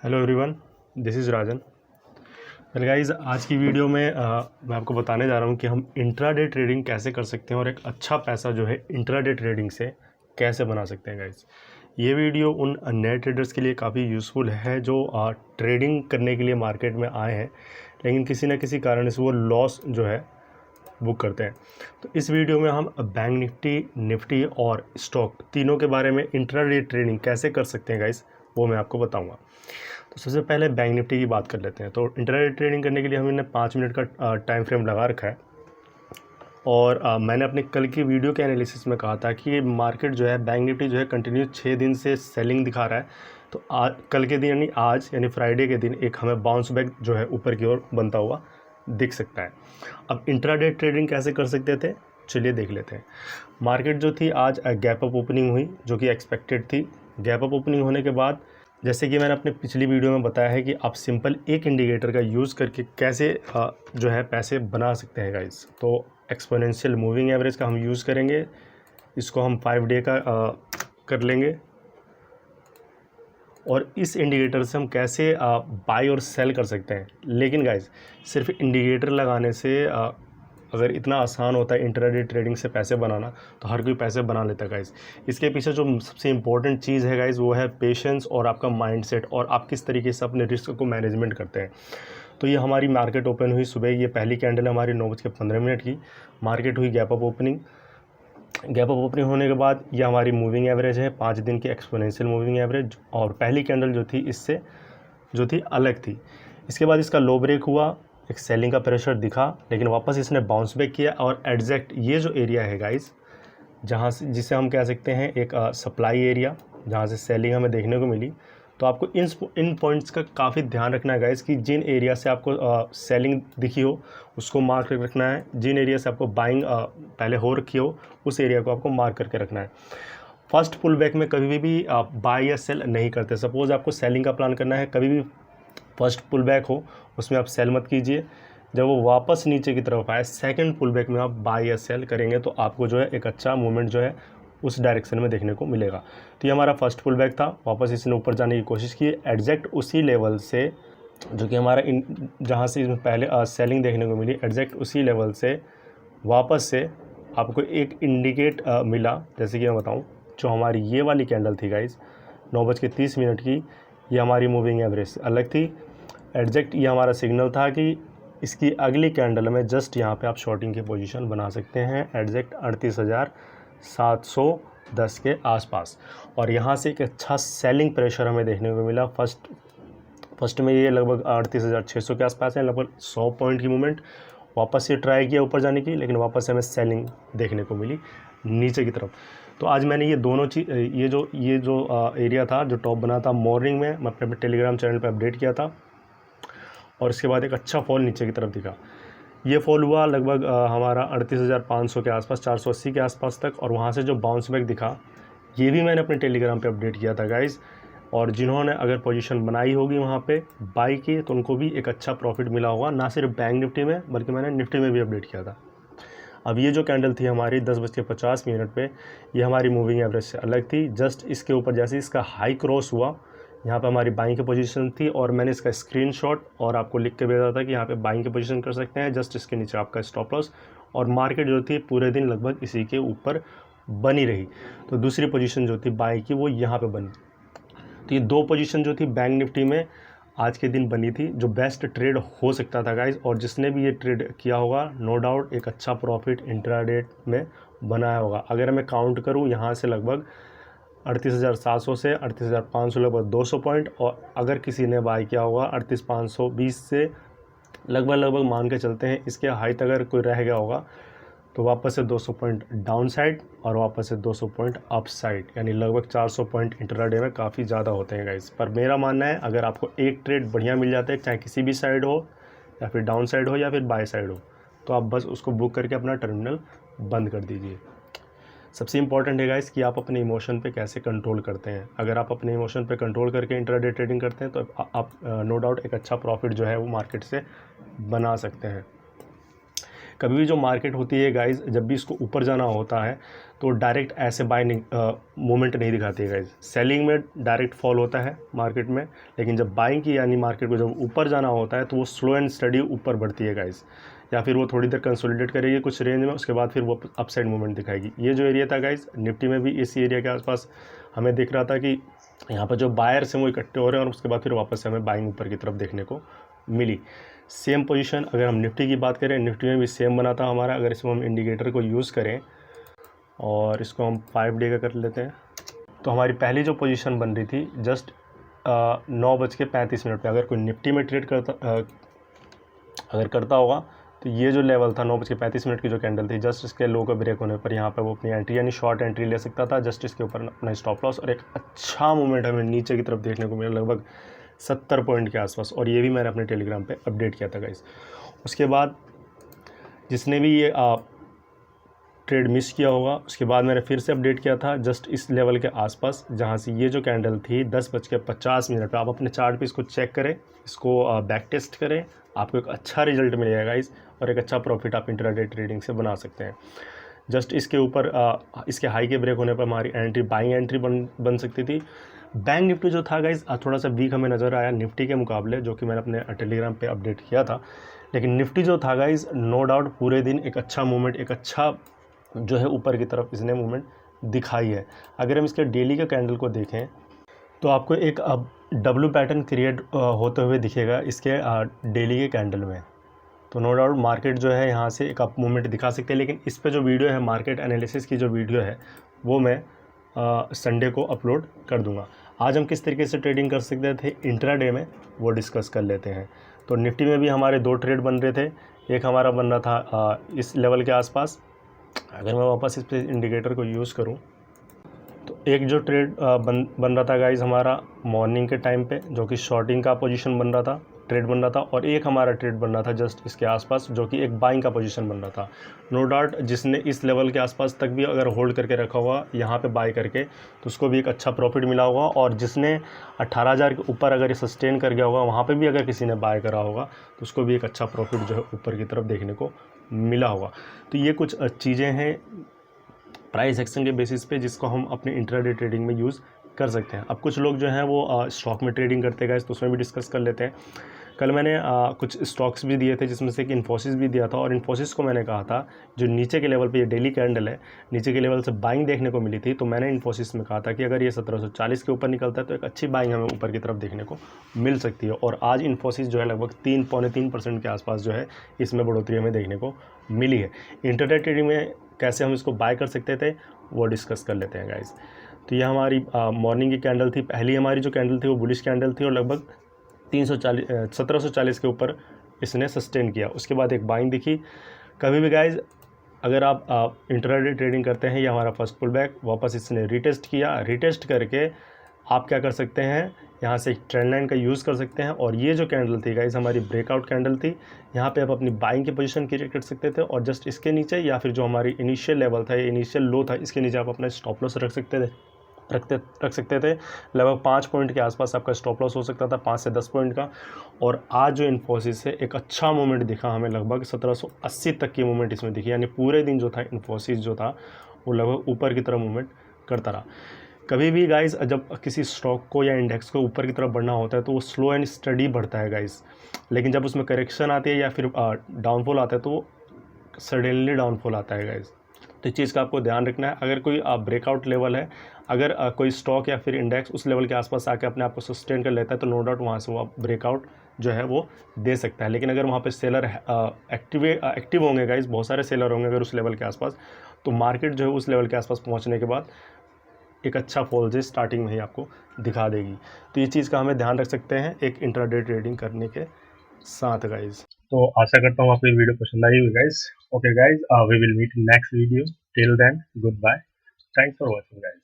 Hello everyone, this is Rajan. Well guys, आज की video में मैं आपको बताने जा रहा हूँ कि हम इंट्राडे ट्रेडिंग कैसे कर सकते हैं और एक अच्छा पैसा जो है इंट्राडे ट्रेडिंग से कैसे बना सकते हैं। गाइस, ये वीडियो उन नए ट्रेडर्स के लिए काफ़ी यूज़फुल है जो ट्रेडिंग करने के लिए मार्केट में आए हैं लेकिन किसी न किसी कारण से वो लॉस जो है बुक करते हैं। तो इस वीडियो में हम बैंक निफ्टी और स्टॉक तीनों के बारे में इंट्राडे ट्रेडिंग कैसे कर सकते हैं गाइस, वो मैं आपको बताऊंगा। तो सबसे पहले बैंक निफ्टी की बात कर लेते हैं। तो इंट्राडे ट्रेडिंग करने के लिए हमने 5 मिनट का टाइम फ्रेम लगा रखा है और मैंने अपने कल की वीडियो के एनालिसिस में कहा था कि मार्केट जो है बैंक निफ्टी जो है कंटिन्यू 6 दिन से सेलिंग दिखा रहा है। तो कल के दिन यानी आज यानी फ्राइडे के दिन एक हमें बाउंस बैक जो है ऊपर की ओर बनता हुआ दिख सकता है। अब इंट्राडे ट्रेडिंग कैसे कर सकते थे, चलिए देख लेते हैं। मार्केट जो थी आज गैप अप ओपनिंग हुई जो कि एक्सपेक्टेड थी। गैप अप ओपनिंग होने के बाद जैसे कि मैंने अपने पिछली वीडियो में बताया है कि आप सिंपल एक इंडिकेटर का यूज़ करके कैसे जो है पैसे बना सकते हैं गाइस। तो एक्सपोनेंशियल मूविंग एवरेज का हम यूज़ करेंगे, इसको हम 5 डे का कर लेंगे और इस इंडिकेटर से हम कैसे बाय और सेल कर सकते हैं। लेकिन गाइस, सिर्फ इंडिकेटर लगाने से अगर इतना आसान होता है इंट्राडे ट्रेडिंग से पैसे बनाना तो हर कोई पैसे बना लेता है गाइस। इसके पीछे जो सबसे इम्पोर्टेंट चीज़ है गाइस वो है पेशेंस और आपका माइंडसेट और आप किस तरीके से अपने रिस्क को मैनेजमेंट करते हैं। तो ये हमारी मार्केट ओपन हुई सुबह, ये पहली कैंडल हमारी 9:15 की। मार्केट हुई gap up opening. Gap up opening होने के बाद ये हमारी मूविंग एवरेज है 5 दिन की एक्सपोनेंशियल मूविंग एवरेज, और पहली कैंडल जो थी इससे जो थी अलग थी। इसके बाद इसका लो ब्रेक हुआ, एक सेलिंग का प्रेशर दिखा लेकिन वापस इसने बाउंस बैक किया और एग्जैक्ट ये जो एरिया है गाइस, जहाँ से जिसे हम कह सकते हैं एक सप्लाई एरिया, जहाँ से सेलिंग हमें देखने को मिली। तो आपको इन पॉइंट्स का काफ़ी ध्यान रखना है गाइस कि जिन एरिया से आपको सेलिंग दिखी हो उसको मार्क करके रखना है, जिन एरिया से आपको बाइंग पहले हो रखी हो उस एरिया को आपको मार्क करके रखना है। फर्स्ट पुल बैक में कभी भी आप बाय या सेल नहीं करते। सपोज़ आपको सेलिंग का प्लान करना है, कभी भी फर्स्ट पुल बैक हो उसमें आप सेल मत कीजिए। जब वो वापस नीचे की तरफ आए सेकंड पुल बैक में आप बाय या सेल करेंगे तो आपको जो है एक अच्छा मूवमेंट जो है उस डायरेक्शन में देखने को मिलेगा। तो ये हमारा फर्स्ट पुल बैक था, वापस इसने ऊपर जाने की कोशिश की एग्जैक्ट उसी लेवल से जो कि हमारा जहाँ से इसमें पहले सेलिंग देखने को मिली, एग्जैक्ट उसी लेवल से वापस से आपको एक इंडिकेट मिला। जैसे कि मैं बताऊँ, जो हमारी ये वाली कैंडल थी गाइज 9:30 की, ये हमारी मूविंग एवरेज से अलग थी। एग्जैक्ट ये हमारा सिग्नल था कि इसकी अगली कैंडल में जस्ट यहाँ पे आप शॉर्टिंग की पोजीशन बना सकते हैं एग्जैक्ट 38,710 के आसपास। और यहाँ से एक अच्छा सेलिंग प्रेशर हमें देखने को मिला। फर्स्ट में ये लगभग 38,600 के आसपास है, लगभग 100 पॉइंट की मूवमेंट। वापस से ट्राई किया ऊपर जाने की लेकिन वापस से हमें सेलिंग देखने को मिली नीचे की तरफ। तो आज मैंने ये दोनों चीज़ ये जो एरिया था जो टॉप बना था मॉर्निंग में, मैं अपने टेलीग्राम चैनल पे अपडेट किया था और इसके बाद एक अच्छा फॉल नीचे की तरफ दिखा। ये फॉल हुआ लगभग हमारा 38,500 के आसपास, 480 के आसपास तक, और वहाँ से जो बाउंस बैक दिखा ये भी मैंने अपने टेलीग्राम पे अपडेट किया था गाइज़। और जिन्होंने अगर पोजीशन बनाई होगी वहाँ पे बाई की तो उनको भी एक अच्छा प्रॉफिट मिला होगा, ना सिर्फ बैंक निफ्टी में बल्कि मैंने निफ्टी में भी अपडेट किया था। अब ये जो कैंडल थी हमारी 10:50 पे, ये हमारी मूविंग एवरेज से अलग थी। जस्ट इसके ऊपर जैसे इसका हाई क्रॉस हुआ यहाँ पे हमारी बाइंग की पोजीशन थी और मैंने इसका स्क्रीनशॉट और आपको लिख के भेजा था कि यहाँ पे बाइंग की पोजीशन कर सकते हैं। जस्ट इसके नीचे आपका स्टॉप लॉस, और मार्केट जो थी पूरे दिन लगभग इसी के ऊपर बनी रही। तो दूसरी पोजीशन जो थी बाई की वो यहाँ पे बनी। तो ये दो पोजीशन जो थी बैंक निफ्टी में आज के दिन बनी थी जो बेस्ट ट्रेड हो सकता था गाइज, और जिसने भी ये ट्रेड किया होगा नो डाउट एक अच्छा प्रॉफिट इंट्राडे में बनाया होगा। अगर मैं काउंट करूँ यहाँ से लगभग 38,700 से 38,500 लगभग 200 पॉइंट, और अगर किसी ने बाय किया होगा 38,520 से लगभग मान के चलते हैं इसके हाई तक अगर कोई रह गया होगा तो वापस से 200 पॉइंट डाउन साइड और वापस से 200 पॉइंट अप साइड, यानी लगभग 400 पॉइंट इंट्राडे में काफ़ी ज़्यादा होते हैं गाइस। पर मेरा मानना है अगर आपको एक ट्रेड बढ़िया मिल जाता है, चाहे किसी भी साइड हो या फिर डाउन साइड हो या फिर बाय साइड हो, तो आप बस उसको बुक करके अपना टर्मिनल बंद कर दीजिए। सबसे इंपॉर्टेंट है गाइस कि आप अपने इमोशन पे कैसे कंट्रोल करते हैं। अगर आप अपने इमोशन पे कंट्रोल करके इंट्राडे ट्रेडिंग करते हैं तो आप नो डाउट एक अच्छा प्रॉफिट जो है वो मार्केट से बना सकते हैं। कभी भी जो मार्केट होती है गाइज, जब भी इसको ऊपर जाना होता है तो डायरेक्ट ऐसे बाय मूवमेंट नहीं दिखाती है गाइज। सेलिंग में डायरेक्ट फॉल होता है मार्केट में, लेकिन जब बाइंग की यानी मार्केट को जब ऊपर जाना होता है तो वो स्लो एंड स्टडी ऊपर बढ़ती है गाइज, या फिर वो थोड़ी देर कंसोलिडेट करेगी कुछ रेंज में, उसके बाद फिर वो अपसाइड मूवमेंट दिखाएगी। ये जो एरिया था गाइज निफ्टी में भी इसी एरिया के आसपास हमें दिख रहा था कि यहाँ पर जो बायर्स हैं वो इकट्ठे हो रहे हैं, और उसके बाद फिर वापस से हमें बाइंग ऊपर की तरफ देखने को मिली। सेम पोजीशन अगर हम निफ्टी की बात करें, निफ्टी में भी सेम बना था हमारा। अगर इसमें हम इंडिकेटर को यूज़ करें और इसको हम 5 डे का कर लेते हैं, तो हमारी पहली जो पोजीशन बन रही थी जस्ट 9:35 पे, अगर कोई निफ्टी में ट्रेड अगर करता होगा तो ये जो लेवल था 9:35 की जो कैंडल थी, जस्ट इसके लो का ब्रेक होने पर यहाँ पर वो अपनी एंट्री यानी शॉर्ट एंट्री ले सकता था। जस्ट इसके ऊपर अपना स्टॉप लॉस, और एक अच्छा मूवमेंट हमें नीचे की तरफ देखने को मिला लगभग 70 पॉइंट के आसपास, और ये भी मैंने अपने टेलीग्राम पे अपडेट किया था गाइस। उसके बाद जिसने भी ये ट्रेड मिस किया होगा, उसके बाद मैंने फिर से अपडेट किया था जस्ट इस लेवल के आसपास, जहाँ से ये जो कैंडल थी 10:50 पे। आप अपने चार्ट पे इसको चेक करें, इसको बैक टेस्ट करें, आपको एक अच्छा रिजल्ट मिलेगा गाइस, और एक अच्छा प्रॉफिट आप इंट्राडे ट्रेडिंग से बना सकते हैं। जस्ट इसके ऊपर इसके हाई के ब्रेक होने पर हमारी एंट्री बाइंग एंट्री बन सकती थी। बैंक निफ्टी जो था गाइस थोड़ा सा वीक हमें नज़र आया निफ्टी के मुकाबले, जो कि मैंने अपने टेलीग्राम पे अपडेट किया था। लेकिन निफ्टी जो था गाइस नो डाउट पूरे दिन एक अच्छा मूवमेंट, एक अच्छा जो है ऊपर की तरफ इसने मूवमेंट दिखाई है। अगर हम इसके डेली का कैंडल को देखें तो आपको एक डब्ल्यू पैटर्न क्रिएट होते हुए दिखेगा इसके डेली के कैंडल में। तो नो डाउट मार्केट जो है यहाँ से एक अप मूवमेंट दिखा सकते हैं। लेकिन इस पे जो वीडियो है मार्केट एनालिसिस की जो वीडियो है वो मैं संडे को अपलोड कर दूंगा। आज हम किस तरीके से ट्रेडिंग कर सकते थे इंट्राडे में वो डिस्कस कर लेते हैं। तो निफ्टी में भी हमारे 2 ट्रेड बन रहे थे। एक हमारा बन रहा था इस लेवल के आसपास। अगर मैं वापस इस पे इंडिकेटर को यूज़ करूं तो एक जो ट्रेड बन रहा था गाइज हमारा मॉर्निंग के टाइम पे, जो कि शॉर्टिंग का पोजीशन बन रहा था, ट्रेड बन रहा था, और एक हमारा ट्रेड बन रहा था जस्ट इसके आसपास जो कि एक बाइंग का पोजीशन बन रहा था। नो डाउट जिसने इस लेवल के आसपास तक भी अगर होल्ड करके रखा होगा यहाँ पे बाय करके, तो उसको भी एक अच्छा प्रॉफिट मिला होगा। और जिसने 18,000 के ऊपर अगर ये सस्टेन कर गया होगा, वहाँ पे भी अगर किसी ने बाय करा होगा तो उसको भी एक अच्छा प्रॉफिट जो है ऊपर की तरफ देखने को मिला होगा। तो ये कुछ चीज़ें हैं प्राइस एक्शन के बेसिस पे जिसको हम अपने इंट्राडे ट्रेडिंग में यूज़ कर सकते हैं। अब कुछ लोग जो हैं वो स्टॉक में ट्रेडिंग करते हैं गाइस, तो उसमें भी डिस्कस कर लेते हैं। कल मैंने कुछ स्टॉक्स भी दिए थे जिसमें से एक इन्फोसिस भी दिया था, और इन्फोसिस को मैंने कहा था जो नीचे के लेवल पे ये डेली कैंडल है, नीचे के लेवल से बाइंग देखने को मिली थी। तो मैंने इन्फोसिस में कहा था कि अगर ये 1740 के ऊपर निकलता है तो एक अच्छी बाइंग हमें ऊपर की तरफ देखने को मिल सकती है। और आज इन्फोसिस जो है लगभग 3.3% के आसपास जो है इसमें बढ़ोतरी हमें देखने को मिली है। इंट्राडे ट्रेडिंग में कैसे हम इसको बाय कर सकते थे वो डिस्कस कर लेते हैं गाइस। तो ये हमारी मॉर्निंग की कैंडल थी। पहली हमारी जो कैंडल थी वो बुलिश कैंडल थी, और लगभग 1740 के ऊपर इसने सस्टेन किया। उसके बाद एक बाइंग दिखी। कभी भी गाइज अगर आप इंट्राडे ट्रेडिंग करते हैं, ये हमारा फर्स्ट पुल बैक, वापस इसने रिटेस्ट किया। रिटेस्ट करके आप क्या कर सकते हैं, यहाँ से एक ट्रेंड लाइन का यूज़ कर सकते हैं। और ये जो कैंडल थी गाइज हमारी ब्रेकआउट कैंडल थी, यहाँ पे आप अपनी बाइंग की पोजीशन क्रिएट कर सकते थे, और जस्ट इसके नीचे या फिर जो हमारी इनिशियल लेवल था, ये इनिशियल लो था, इसके नीचे आप अपना स्टॉप लॉस रख सकते थे। लगभग 5 पॉइंट के आसपास आपका स्टॉप लॉस हो सकता था, 5 से 10 पॉइंट का। और आज जो इन्फोसिस है एक अच्छा मूवमेंट दिखा हमें, लगभग 1780 तक की मूवमेंट इसमें दिखी। यानी पूरे दिन जो था इन्फोसिस जो था वो लगभग ऊपर की तरफ मूवमेंट करता रहा। कभी भी गाइस जब किसी स्टॉक को या इंडेक्स को ऊपर की तरफ बढ़ना होता है तो वो स्लो एंड स्टडी बढ़ता है गाइस। लेकिन जब उसमें करेक्शन आती है या फिर डाउनफॉल आता है तो सडनली डाउनफॉल आता है गाइस। तो इस चीज़ का आपको ध्यान रखना है। अगर कोई ब्रेकआउट लेवल है, अगर कोई स्टॉक या फिर इंडेक्स उस लेवल के आसपास आके अपने आप को सस्टेन कर लेता है तो नो डाउट वहाँ से वो ब्रेकआउट जो है वो दे सकता है। लेकिन अगर वहाँ पे सेलर एक्टिव होंगे गाइस, बहुत सारे सेलर होंगे अगर उस लेवल के आसपास, तो मार्केट जो है उस लेवल के आसपास पहुँचने के बाद एक अच्छा फॉल जो स्टार्टिंग में ही आपको दिखा देगी। तो ये चीज़ का हमें ध्यान रख सकते हैं एक इंट्राडे ट्रेडिंग करने के साथ गाइज। तो आशा करता हूँ आपको ये वीडियो पसंद आई होगी guys. Okay guys, we will meet in next video. Till then goodbye, thanks for watching guys.